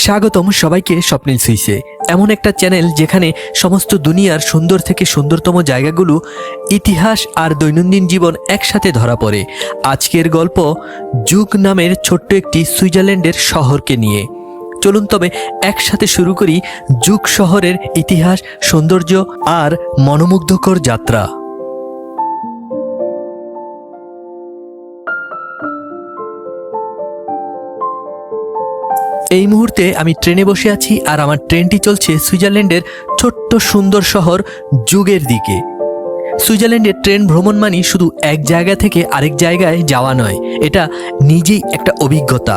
স্বাগতম সবাইকে স্বপ্নিল সুইসে, এমন একটা চ্যানেল যেখানে সমস্ত দুনিয়ার সুন্দর থেকে সুন্দরতম জায়গাগুলো, ইতিহাস আর দৈনন্দিন জীবন একসাথে ধরা পড়ে। আজকের গল্প জুগ নামের ছোট্ট একটি সুইজারল্যান্ডের শহরকে নিয়ে। চলুন তবে একসাথে শুরু করি জুগ শহরের ইতিহাস, সৌন্দর্য আর মনোমুগ্ধকর যাত্রা। এই মুহূর্তে আমি ট্রেনে বসে আছি আর আমার ট্রেনটি চলছে সুইজারল্যান্ডের ছোট্ট সুন্দর শহর জুগের দিকে। সুইজারল্যান্ডের ট্রেন ভ্রমণ মানে শুধু এক জায়গা থেকে আরেক জায়গায় যাওয়া নয়, এটা নিজেই একটা অভিজ্ঞতা।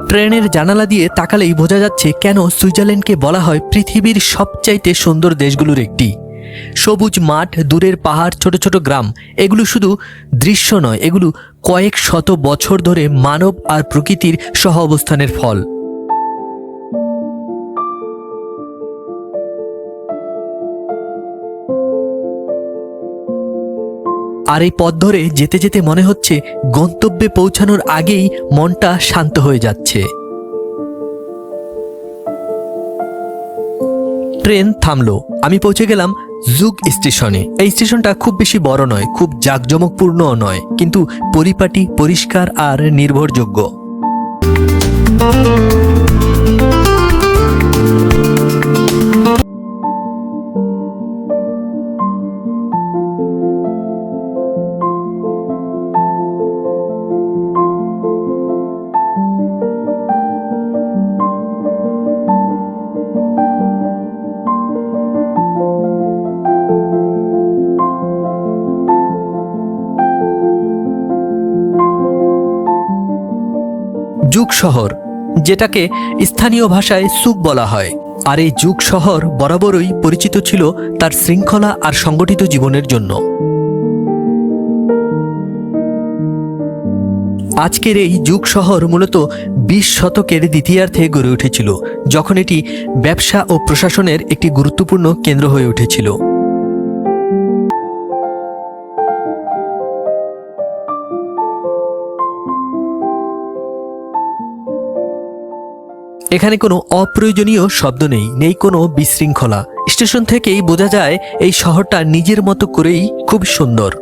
ট্রেনের জানালা দিয়ে তাকালেই বোঝা যাচ্ছে কেন সুইজারল্যান্ডকে বলা হয় পৃথিবীর সবচাইতে সুন্দর দেশগুলোর একটি। সবুজ মাঠ, দূরের পাহাড়, ছোট ছোট গ্রাম, এগুলো শুধু দৃশ্য নয়, এগুলো কয়েক শত বছর ধরে মানব আর প্রকৃতির সহ অবস্থানের ফল। আর এই পথ ধরে যেতে যেতে মনে হচ্ছে গন্তব্যে পৌঁছানোর আগেই মনটা শান্ত হয়ে যাচ্ছে। ট্রেন থামলো, আমি পৌঁছে গেলাম জুগ স্টেশনে। এই স্টেশনটা খুব বেশি বড় নয়, খুব জাঁকজমকপূর্ণও নয়, কিন্তু পরিপাটি, পরিষ্কার আর নির্ভরযোগ্য। জুগ শহর, যেটাকে স্থানীয় ভাষায় সুগ বলা হয়, আর এই জুগ শহর বরাবরই পরিচিত ছিল তার শৃঙ্খলা আর সংগঠিত জীবনের জন্য। আজকের এই জুগ শহর মূলত 20 শতকের দ্বিতীয়ার্ধে গড়ে উঠেছিল, যখন এটি ব্যবসা ও প্রশাসনের একটি গুরুত্বপূর্ণ কেন্দ্র হয়ে উঠেছিল। এখানে কোনো অপ্রয়োজনীয় শব্দ নেই, নেই কোনো বিশৃঙ্খলা। স্টেশন থেকেই বোঝা যায় এই শহরটা নিজের মতো করেই খুব সুন্দর।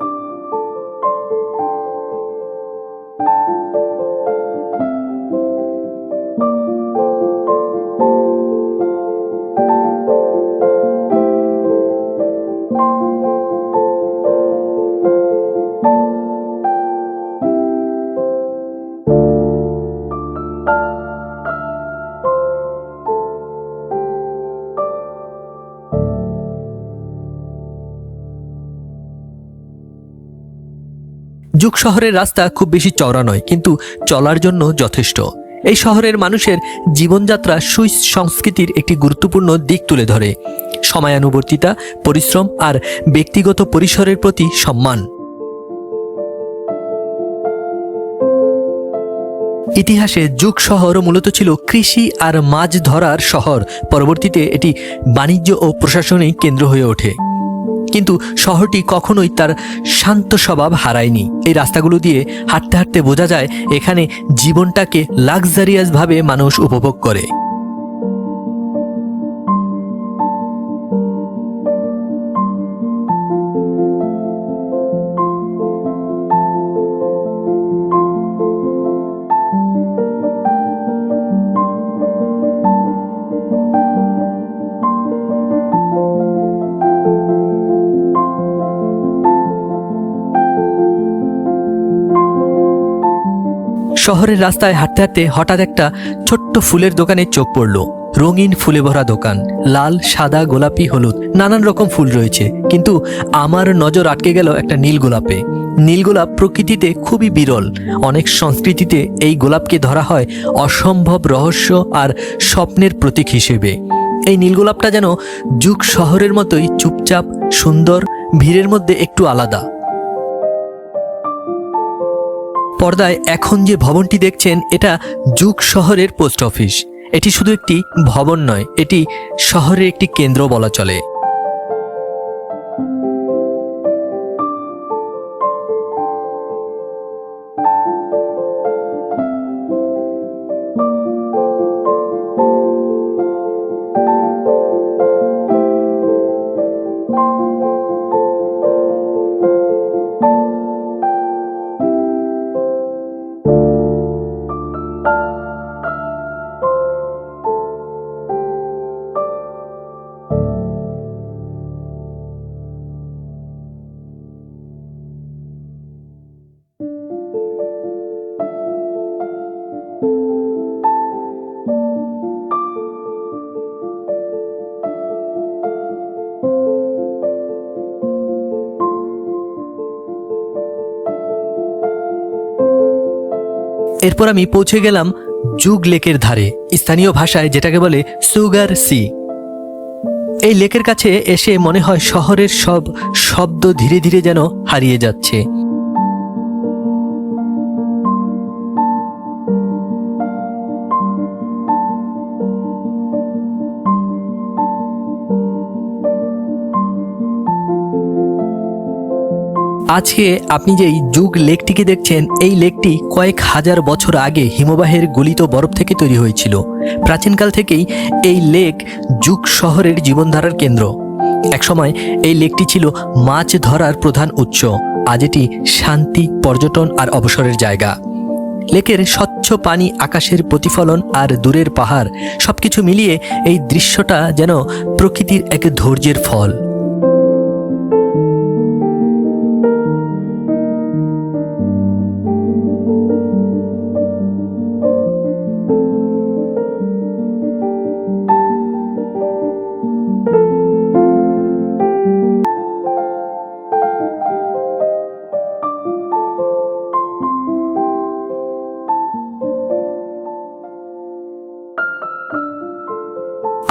জুগ শহরের রাস্তা খুব বেশি চওড়া নয়, কিন্তু চলার জন্য যথেষ্ট। এই শহরের মানুষের জীবনযাত্রা সুইস সংস্কৃতির একটি গুরুত্বপূর্ণ দিক তুলে ধরে: সময়ানুবর্তিতা, পরিশ্রম আর ব্যক্তিগত পরিসরের প্রতি সম্মান। ইতিহাসে জুগ শহর মূলত ছিল কৃষি আর মাছ ধরার শহর। পরবর্তীতে এটি বাণিজ্য ও প্রশাসনিক কেন্দ্র হয়ে ওঠে, কিন্তু শহরটি কখনোই তার শান্ত স্বভাব হারায়নি। এই রাস্তাগুলো দিয়ে হাঁটতে হাঁটতে বোঝা যায় এখানে জীবনটাকে লাক্সারিয়াস ভাবে মানুষ উপভোগ করে। শহরের রাস্তায় হাঁটতে হাঁটতে হঠাৎ একটা ছোট্ট ফুলের দোকানে চোখ পড়ল। রঙিন ফুলে ভরা দোকান, লাল, সাদা, গোলাপি, হলুদ, নানান রকম ফুল রয়েছে, কিন্তু আমার নজর আটকে গেল একটা নীল গোলাপে। নীল গোলাপ প্রকৃতিতে খুবই বিরল। অনেক সংস্কৃতিতে এই গোলাপকে ধরা হয় অসম্ভব রহস্য আর স্বপ্নের প্রতীক হিসেবে। এই নীল গোলাপটা যেন জুগ শহরের মতোই চুপচাপ, সুন্দর, ভিড়ের মধ্যে একটু আলাদা। পর্দায় এখন যে ভবনটি দেখছেন, এটা জুগ শহরের পোস্ট অফিস। এটি শুধু একটি ভবন নয়, এটি শহরের একটি কেন্দ্র বলা চলে। এরপর আমি পৌঁছে গেলাম জুগ লেকের ধারে, স্থানীয় ভাষায় যেটাকে বলে সুগার সি। এই লেকের কাছে এসে মনে হয় শহরের সব শব্দ ধীরে ধীরে যেন হারিয়ে যাচ্ছে। আজকে আপনি যেই জুগ লেকটিকে দেখছেন, এই লেকটি কয়েক হাজার বছর আগে হিমবাহের গলিত বরফ থেকে তৈরি হয়েছিল। প্রাচীনকাল থেকেই এই লেক জুগ শহরের জীবনধারার কেন্দ্র। একসময় এই লেকটি ছিল মাছ ধরার প্রধান উৎস। আজ এটি শান্তি, পর্যটন আর অবসরের জায়গা। লেকের স্বচ্ছ পানি, আকাশের প্রতিফলন আর দূরের পাহাড়, সবকিছু মিলিয়ে এই দৃশ্যটা যেন প্রকৃতির এক ধৈর্যের ফল।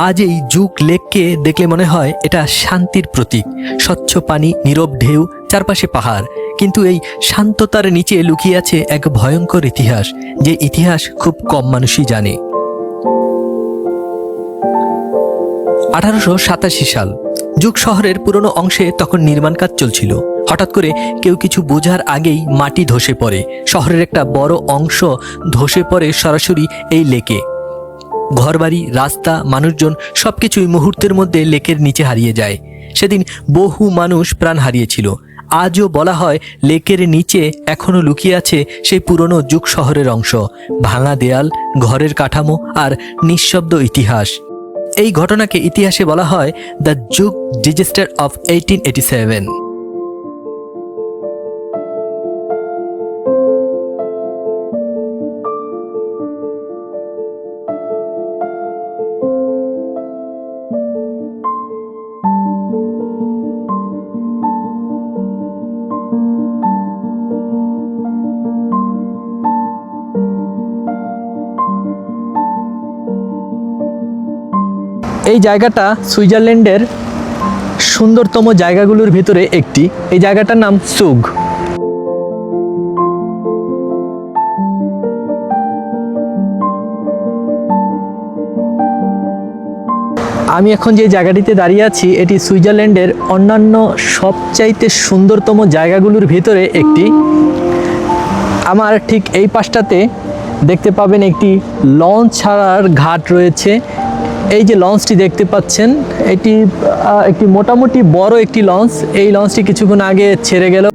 আজ এই জুগ লেককে দেখলে মনে হয় এটা শান্তির প্রতীক। স্বচ্ছ পানি, নীরব ঢেউ, চারপাশে পাহাড়, কিন্তু এই শান্ততার নিচে লুকিয়ে আছে এক ভয়ঙ্কর ইতিহাস, যে ইতিহাস খুব কম মানুষই জানে। 1887 সাল, জুগ শহরের পুরনো অংশে তখন নির্মাণ কাজ চলছিল। হঠাৎ করে কেউ কিছু বোঝার আগেই মাটি ধসে পড়ে। শহরের একটা বড় অংশ ধসে পড়ে সরাসরি এই লেকে। ঘরবাড়ি, রাস্তা, মানুষজন সবকিছুই মুহূর্তের মধ্যে লেকের নিচে হারিয়ে যায়। সেদিন বহু মানুষ প্রাণ হারিয়েছিল। আজও বলা হয় লেকের নিচে এখনো লুকিয়ে আছে সেই পুরনো যুগ শহরের অংশ, ভাঙা দেয়াল, ঘরের কাঠামো আর নিঃশব্দ ইতিহাস। এই ঘটনাকে ইতিহাসে বলা হয় দ্য জুগ ডিজাস্টার অফ 1887। এই জায়গাটা সুইজারল্যান্ডের সুন্দরতম জায়গাগুলোর ভিতরে একটি। এই জায়গাটার নাম সুগ। আমি এখন যে জায়গাটিতে দাঁড়িয়ে আছি, এটি সুইজারল্যান্ডের অন্যান্য সবচাইতে সুন্দরতম জায়গাগুলোর ভিতরে একটি। আমার ঠিক এই পাশটাতে দেখতে পাবেন একটি লঞ্চ ছাড়ার ঘাট রয়েছে। এই যে লঞ্চটি দেখতে পাচ্ছেন, এটি একটি মোটামুটি বড় একটি লঞ্চ। এই লঞ্চটি কিছুক্ষণ আগে ছেড়ে গেল।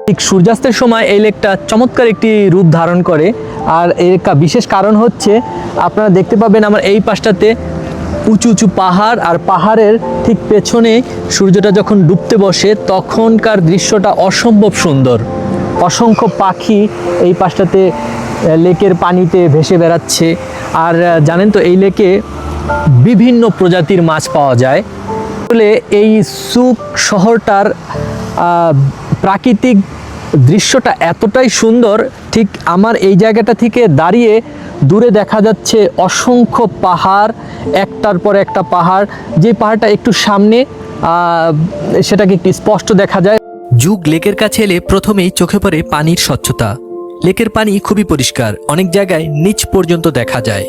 ঠিক সূর্যাস্তের সময় এই লেকটা চমৎকার একটি রূপ ধারণ করে। আর এর বিশেষ কারণ হচ্ছে, আপনারা দেখতে পাবেন আমার এই পাশটাতে উঁচু উঁচু পাহাড়, আর পাহাড়ের ঠিক পেছনে সূর্যটা যখন ডুবতে বসে তখনকার দৃশ্যটা অসম্ভব সুন্দর। অসংখ্য পাখি এই পাশটাতে লেকের পানিতে ভেসে বেড়াচ্ছে। আর জানেন তো, এই লেকে বিভিন্ন প্রজাতির মাছ পাওয়া যায়। আসলে এই সুগ শহরটার প্রাকৃতিক দৃশ্যটা এতটাই সুন্দর, ঠিক আমার এই জায়গাটা থেকে দাঁড়িয়ে দূরে দেখা যাচ্ছে অসংখ্য পাহাড়, একটার পর একটা পাহাড়। যে পাহাড়টা একটু সামনে, সেটাকে একটু স্পষ্ট দেখা যায়। জুগ লেকের কাছে এলে প্রথমেই চোখে পড়ে পানির স্বচ্ছতা। লেকের পানি খুবই পরিষ্কার, অনেক জায়গায় নিচ পর্যন্ত দেখা যায়।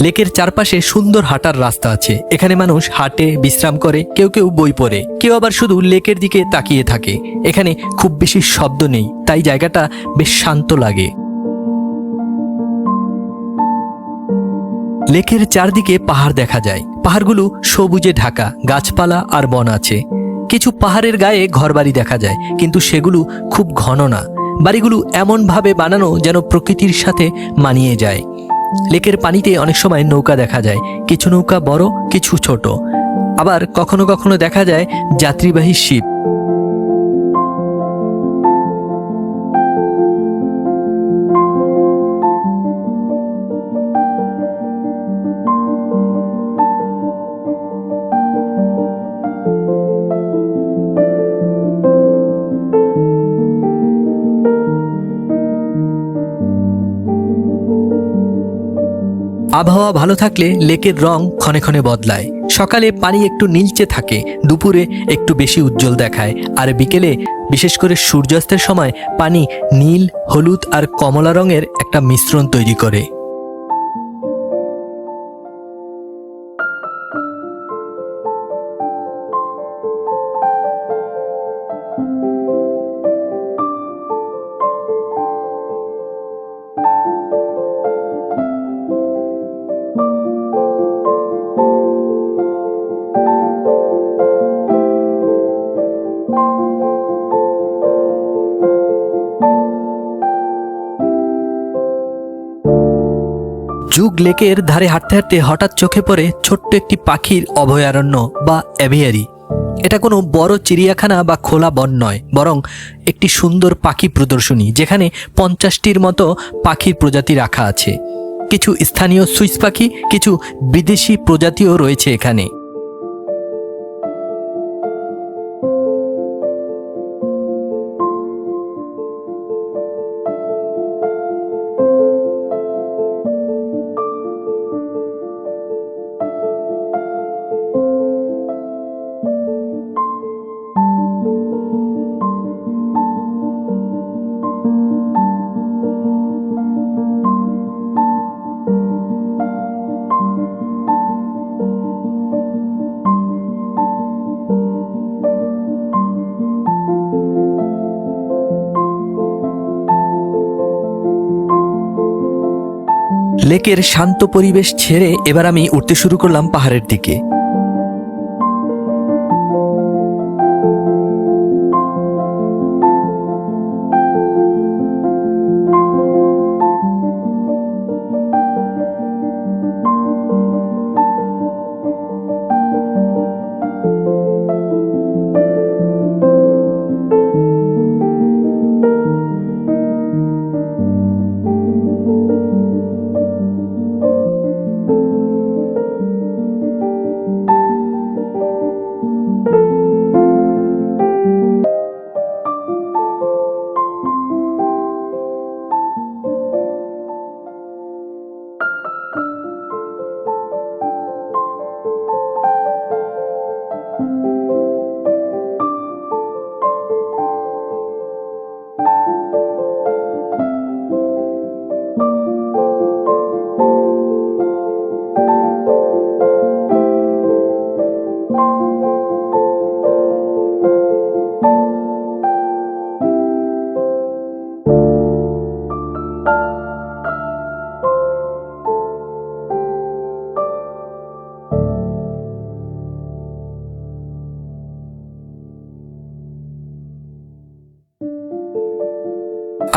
লেকের চারপাশে সুন্দর হাঁটার রাস্তা আছে। এখানে মানুষ হাঁটে, বিশ্রাম করে, কেউ কেউ বই পড়ে, কেউ আবার শুধু লেকের দিকে তাকিয়ে থাকে। এখানে খুব বেশি শব্দ নেই, তাই জায়গাটা বেশ শান্ত লাগে। লেকের চারদিকে পাহাড় দেখা যায়। পাহাড়গুলো সবুজে ঢাকা, গাছপালা আর বন আছে। কিছু পাহাড়ের গায়ে ঘরবাড়ি দেখা যায়, কিন্তু সেগুলো খুব ঘন না। বাড়িগুলো এমনভাবে বানানো যেন প্রকৃতির সাথে মানিয়ে যায়। লেকের পানিতে অনেক সময় নৌকা দেখা যায়, কিছু নৌকা বড়, কিছু ছোট, আবার কখনো কখনো দেখা যায় যাত্রীবাহী শিপ। আবহাওয়া ভালো থাকলে লেকের রং ক্ষণে ক্ষণে বদলায়। সকালে পানি একটু নীলচে থাকে, দুপুরে একটু বেশি উজ্জ্বল দেখায়, আর বিকেলে বিশেষ করে সূর্যাস্তের সময় পানি নীল, হলুদ আর কমলা রঙের একটা মিশ্রণ তৈরি করে। জুগ লেকের ধারে হাঁটতে হাঁটতে হঠাৎ চোখে পড়ে ছোট্ট একটি পাখির অভয়ারণ্য বা অ্যাভিয়ারি। এটা কোনো বড় চিড়িয়াখানা বা খোলা বন নয়, বরং একটি সুন্দর পাখি প্রদর্শনী, যেখানে 50টির মতো পাখির প্রজাতি রাখা আছে। কিছু স্থানীয় সুইস পাখি, কিছু বিদেশি প্রজাতিও রয়েছে এখানে। লেকের শান্ত পরিবেশ ছেড়ে এবার আমি উঠতে শুরু করলাম পাহাড়ের দিকে।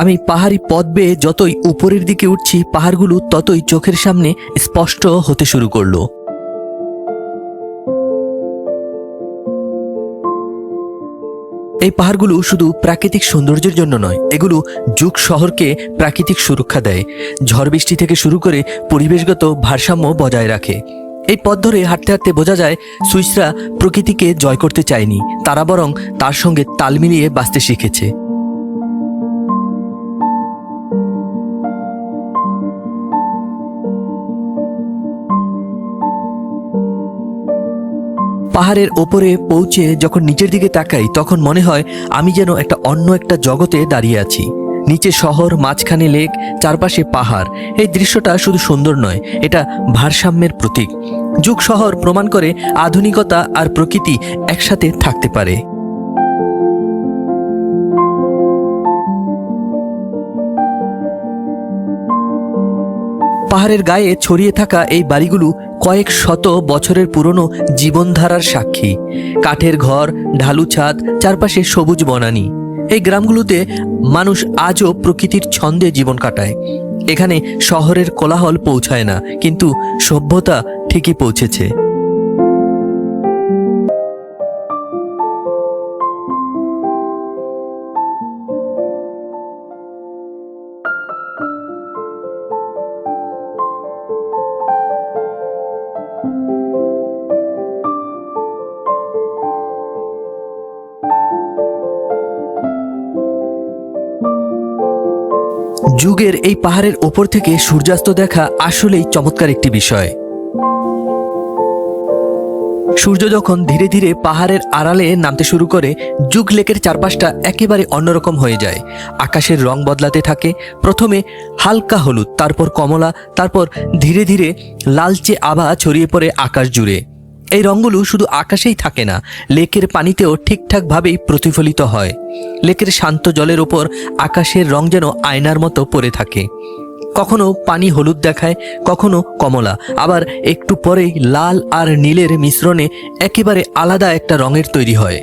আমি পাহাড়ি পথ বেয়ে যতই উপরের দিকে উঠছি, পাহাড়গুলো ততই চোখের সামনে স্পষ্ট হতে শুরু করলো। এই পাহাড়গুলো শুধু প্রাকৃতিক সৌন্দর্যের জন্য নয়, এগুলো জুগ শহরকে প্রাকৃতিক সুরক্ষা দেয়, ঝড় বৃষ্টি থেকে শুরু করে পরিবেশগত ভারসাম্য বজায় রাখে। এই পথ ধরে হাঁটতে হাঁটতে বোঝা যায় সুইসরা প্রকৃতিকে জয় করতে চায়নি, তারা বরং তার সঙ্গে তাল মিলিয়ে বাঁচতে শিখেছে। পাহাড়ের ওপরে পৌঁছে যখন নিচের দিকে তাকাই, তখন মনে হয় আমি যেন অন্য একটা জগতে দাঁড়িয়ে আছি। নিচে শহর, মাঝখানে লেক, চারপাশে পাহাড়। এই দৃশ্যটা শুধু সুন্দর নয়, এটা ভারসাম্যের প্রতীক। যুগ শহর প্রমাণ করে আধুনিকতা আর প্রকৃতি একসাথে থাকতে পারে। পাহাড়ের গায়ে ছড়িয়ে থাকা এই বাড়িগুলো কয়েক শত বছরের পুরনো জীবনধারার সাক্ষী। কাঠের ঘর, ঢালু ছাদ, চারপাশে সবুজ বনানী। এই গ্রামগুলোতে মানুষ আজও প্রকৃতির ছন্দে জীবন কাটায়। এখানে শহরের কোলাহল পৌঁছায় না, কিন্তু সভ্যতা ঠিকই পৌঁছেছে। যুগের এই পাহাড়ের ওপর থেকে সূর্যাস্ত দেখা আসলেই চমৎকার একটি বিষয়। সূর্য যখন ধীরে ধীরে পাহাড়ের আড়ালে নামতে শুরু করে, যুগ লেকের চারপাশটা একেবারে অন্যরকম হয়ে যায়। আকাশের রং বদলাতে থাকে, প্রথমে হালকা হলুদ, তারপর কমলা, তারপর ধীরে ধীরে লালচে আভা ছড়িয়ে পড়ে আকাশ জুড়ে। এই রঙগুলো শুধু আকাশেই থাকে না, লেকের পানিতেও ঠিকঠাকভাবেই প্রতিফলিত হয়। লেকের শান্ত জলের ওপর আকাশের রং যেন আয়নার মতো পড়ে থাকে। কখনো পানি হলুদ দেখায়, কখনো কমলা, আবার একটু পরেই লাল আর নীলের মিশ্রণে একেবারে আলাদা একটা রঙের তৈরি হয়।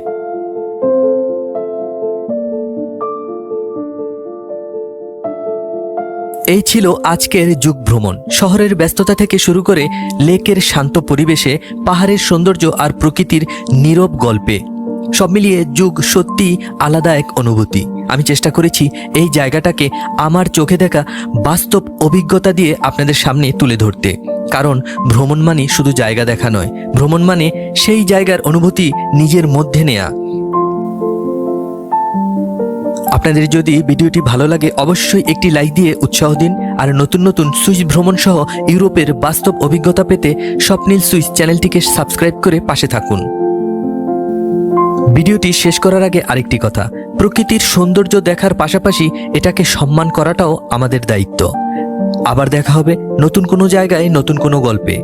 এই ছিল আজকের যুগ ভ্রমণ। শহরের ব্যস্ততা থেকে শুরু করে লেকের শান্ত পরিবেশে, পাহাড়ের সৌন্দর্য আর প্রকৃতির নীরব গল্পে, সব মিলিয়ে যুগ সত্যি আলাদা এক অনুভূতি। আমি চেষ্টা করেছি এই জায়গাটাকে আমার চোখে দেখা বাস্তব অভিজ্ঞতা দিয়ে আপনাদের সামনে তুলে ধরতে, কারণ ভ্রমণ মানে শুধু জায়গা দেখা নয়, ভ্রমণ মানে সেই জায়গার অনুভূতি নিজের মধ্যে নেয়া। আপনাদের যদি ভিডিওটি ভালো লাগে অবশ্যই একটি লাইক দিয়ে উৎসাহ দিন, আর নতুন নতুন সুইস ভ্রমণ সহ ইউরোপের বাস্তব অভিজ্ঞতা পেতে স্বপ্নিল সুইস চ্যানেলটিকে সাবস্ক্রাইব করে পাশে থাকুন। ভিডিওটি শেষ করার আগে আরেকটি কথা, প্রকৃতির সৌন্দর্য দেখার পাশাপাশি এটাকে সম্মান করাটাও আমাদের দায়িত্ব। আবার দেখা হবে নতুন কোনো জায়গায়, নতুন কোনো গল্পে।